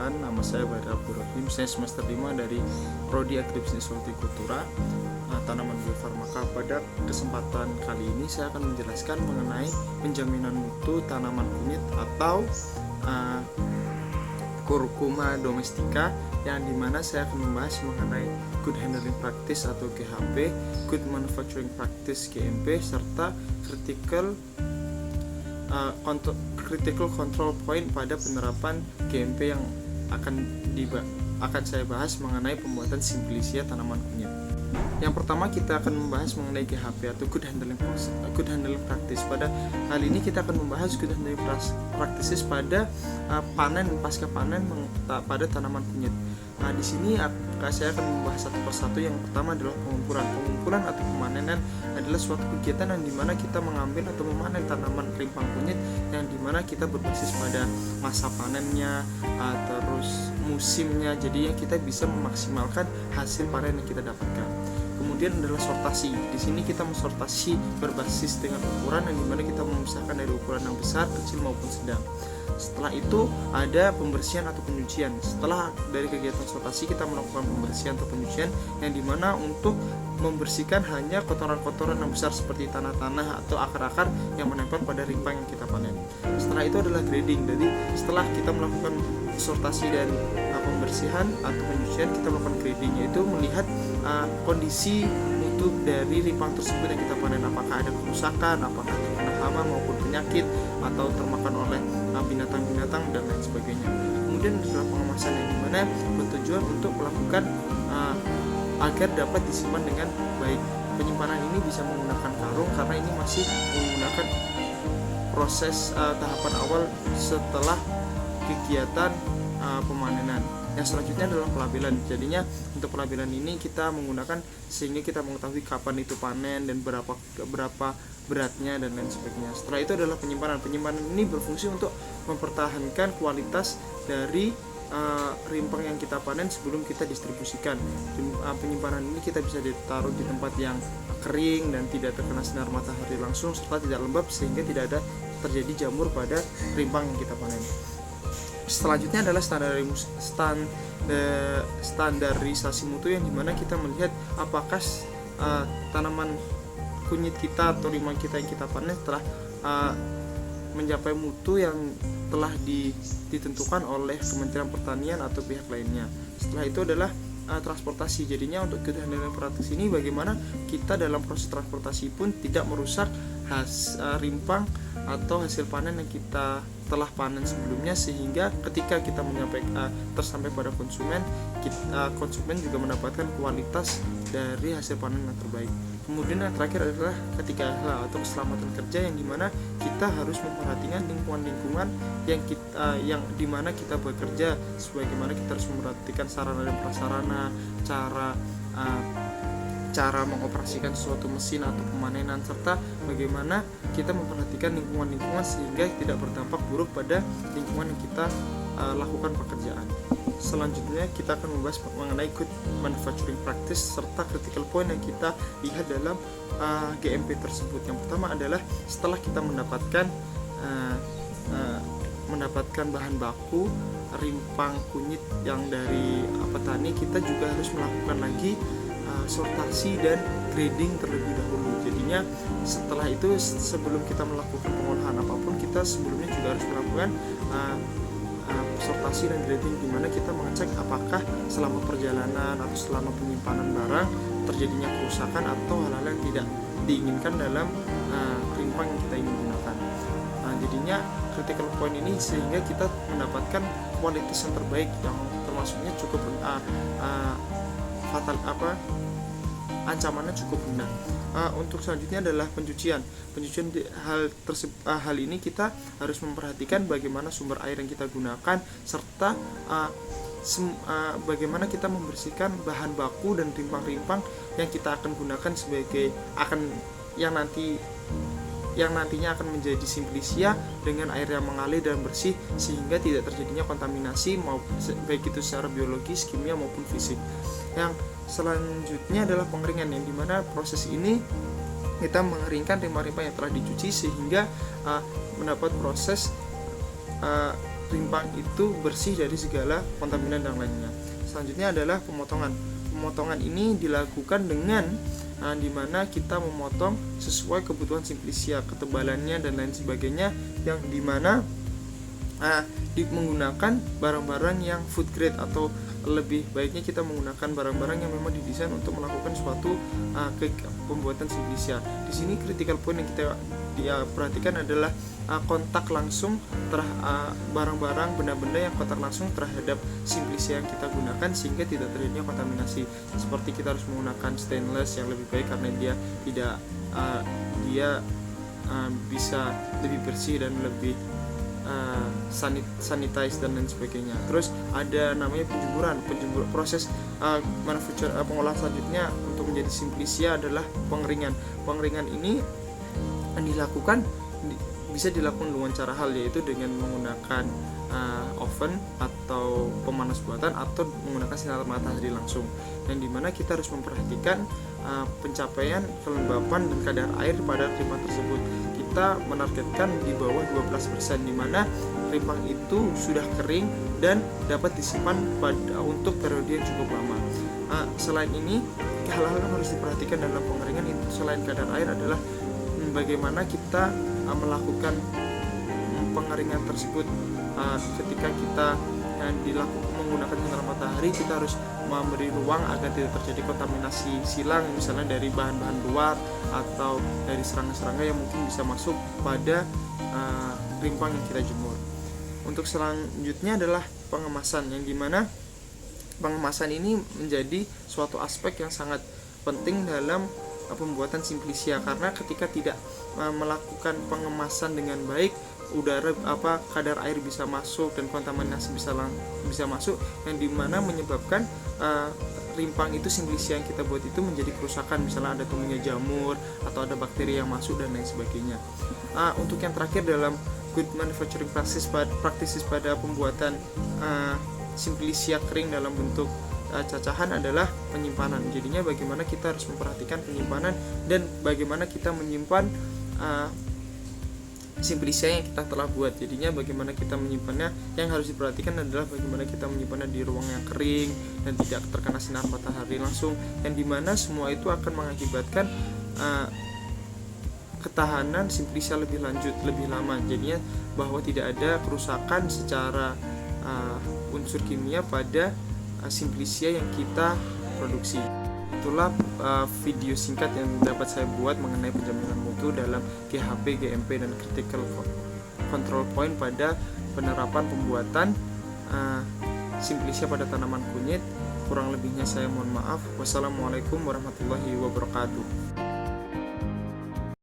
Perkenalkan, nama saya Badar Abdurrahim. Saya semester 5 dari Prodi Agribisnis Hortikultura, Tanaman Biofarmaka. Pada kesempatan kali ini saya akan menjelaskan mengenai penjaminan mutu tanaman kunyit atau Curcuma domestica, yang dimana saya akan membahas mengenai Good Handling Practice atau GHP, Good Manufacturing Practice GMP, serta critical control point pada penerapan GMP yang akan saya bahas mengenai pembuatan Simplicia tanaman kunyit. Yang pertama kita akan membahas mengenai GHP atau Good Handling Practice. Pada hal ini kita akan membahas Good Handling Practices pada pasca panen pada tanaman kunyit. Nah, di sini saya akan membahas satu persatu. Yang pertama adalah pengumpulan atau pemanenan adalah suatu kegiatan yang dimana kita mengambil atau memanen tanaman rimpang kunyit yang dimana kita berbasis pada masa panennya, terus musimnya, jadi kita bisa memaksimalkan hasil panen yang kita dapatkan. Kemudian adalah sortasi. Di sini kita mensortasi berbasis dengan ukuran yang dimana kita memisahkan dari ukuran yang besar, kecil maupun sedang. Setelah itu ada pembersihan atau penyucian. Setelah dari kegiatan sortasi kita melakukan pembersihan atau penyucian yang dimana untuk membersihkan hanya kotoran-kotoran yang besar seperti tanah-tanah atau akar-akar yang menempel pada rimpang yang kita panen. Setelah itu adalah grading. Jadi setelah kita melakukan sortasi dan pembersihan atau penyucian, kita melakukan grading, yaitu melihat kondisi mutu dari rimpang tersebut yang kita panen, apakah ada kerusakan, apakah terkena hama maupun penyakit atau termakan oleh binatang-binatang dan lain sebagainya. Kemudian adalah pengemasan yang dimana bertujuan untuk melakukan agar dapat disimpan dengan baik. Penyimpanan ini bisa menggunakan karung karena ini masih menggunakan proses tahapan awal setelah kegiatan pemanenan. Yang selanjutnya adalah pelabelan. Jadinya untuk pelabelan ini kita menggunakan sehingga kita mengetahui kapan itu panen dan berapa beratnya dan lain sebagainya. Setelah itu adalah penyimpanan. Penyimpanan ini berfungsi untuk mempertahankan kualitas dari rimpang yang kita panen sebelum kita distribusikan. Penyimpanan ini kita bisa ditaruh di tempat yang kering dan tidak terkena sinar matahari langsung serta tidak lembab sehingga tidak ada terjadi jamur pada rimpang yang kita panen. Selanjutnya adalah standarisasi mutu yang dimana kita melihat apakah tanaman kunyit kita atau rimpang kita yang kita panen telah mencapai mutu yang telah ditentukan oleh Kementerian Pertanian atau pihak lainnya. Setelah itu adalah transportasi. Jadinya untuk Good Handling Practice ini bagaimana kita dalam proses transportasi pun tidak merusak rimpang atau hasil panen yang kita telah panen sebelumnya, sehingga ketika kita tersampai pada konsumen juga mendapatkan kualitas dari hasil panen yang terbaik. Kemudian yang terakhir adalah ketiga hal atau keselamatan kerja yang dimana kita harus memperhatikan lingkungan yang dimana kita bekerja, sebagaimana kita harus memperhatikan sarana dan prasarana, cara mengoperasikan suatu mesin atau pemanenan, serta bagaimana kita memperhatikan lingkungan sehingga tidak berdampak buruk pada lingkungan yang kita lakukan pekerjaan. Selanjutnya kita akan membahas mengenai Good Manufacturing Practice serta critical point yang kita lihat dalam GMP tersebut. Yang pertama adalah setelah kita mendapatkan bahan baku rimpang kunyit yang dari petani, kita juga harus melakukan lagi sortasi dan grading terlebih dahulu. Jadinya setelah itu, sebelum kita melakukan pengolahan apapun, kita sebelumnya juga harus melakukan sortasi dan grading, di mana kita mengecek apakah selama perjalanan atau selama penyimpanan barang terjadinya kerusakan atau hal-hal yang tidak diinginkan dalam rimpang yang kita ingin gunakan. Jadinya critical point ini sehingga kita mendapatkan kualitas yang terbaik yang termasuknya cukup ancamannya cukup rendah. Untuk selanjutnya adalah pencucian. Hal ini kita harus memperhatikan bagaimana sumber air yang kita gunakan serta bagaimana kita membersihkan bahan baku dan rimpang-rimpang yang kita akan gunakan yang nantinya akan menjadi Simplicia dengan air yang mengalir dan bersih sehingga tidak terjadinya kontaminasi baik itu secara biologis, kimia maupun fisik. Yang selanjutnya adalah pengeringan, yang dimana proses ini kita mengeringkan rimpang-rimpang yang telah dicuci sehingga mendapat proses rimpang itu bersih dari segala kontaminan dan lainnya. Selanjutnya adalah pemotongan. Pemotongan ini dilakukan dengan dimana kita memotong sesuai kebutuhan Simplicia, ketebalannya dan lain sebagainya, yang dimana menggunakan barang-barang yang food grade, atau lebih baiknya kita menggunakan barang-barang yang memang didesain untuk melakukan suatu pembuatan Simplicia. Di sini critical point yang kita perhatikan adalah kontak langsung barang-barang, benda-benda yang kontak langsung terhadap Simplicia yang kita gunakan, sehingga tidak terjadinya kontaminasi. Seperti kita harus menggunakan stainless yang lebih baik karena dia tidak bisa lebih bersih dan lebih sanitize dan lain sebagainya. Terus ada namanya penjemburan. Proses manufacture pengolahan selanjutnya untuk menjadi Simplicia adalah pengeringan. Pengeringan ini bisa dilakukan dengan cara hal, yaitu dengan menggunakan oven atau pemanas buatan atau menggunakan sinar matahari langsung, yang dimana kita harus memperhatikan pencapaian kelembapan dan kadar air pada rimpang tersebut. Kita menargetkan di bawah 12%, dimana rimpang itu sudah kering dan dapat disimpan untuk periode yang cukup lama. Selain ini, hal-hal yang harus diperhatikan dalam pengeringan itu selain kadar air adalah bagaimana kita melakukan pengeringan tersebut. Ketika kita dilakukan menggunakan sinar matahari, kita harus memberi ruang agar tidak terjadi kontaminasi silang, misalnya dari bahan-bahan luar atau dari serangga-serangga yang mungkin bisa masuk pada rimpang yang kita jemur. Untuk selanjutnya adalah pengemasan, yang dimana pengemasan ini menjadi suatu aspek yang sangat penting dalam pembuatan Simplicia, karena ketika tidak melakukan pengemasan dengan baik, kadar air bisa masuk dan kontaminasi bisa masuk, yang dimana menyebabkan rimpang itu Simplicia yang kita buat itu menjadi kerusakan, misalnya ada tumbuhnya jamur atau ada bakteri yang masuk dan lain sebagainya. Untuk yang terakhir dalam good manufacturing practices pada pembuatan Simplicia kering dalam bentuk cacahan adalah penyimpanan. Jadinya bagaimana kita harus memperhatikan penyimpanan dan bagaimana kita menyimpan Simplicia yang kita telah buat. Jadinya bagaimana kita menyimpannya, yang harus diperhatikan adalah bagaimana kita menyimpannya di ruang yang kering dan tidak terkena sinar matahari langsung, yang dimana semua itu akan mengakibatkan ketahanan Simplicia lebih lanjut, lebih lama. Jadinya bahwa tidak ada kerusakan secara unsur kimia pada Simplicia yang kita produksi. Itulah video singkat yang dapat saya buat mengenai penjaminan mutu dalam GHP, GMP, dan Critical Control Point pada penerapan pembuatan Simplicia pada tanaman kunyit. Kurang lebihnya saya mohon maaf. Wassalamualaikum warahmatullahi wabarakatuh.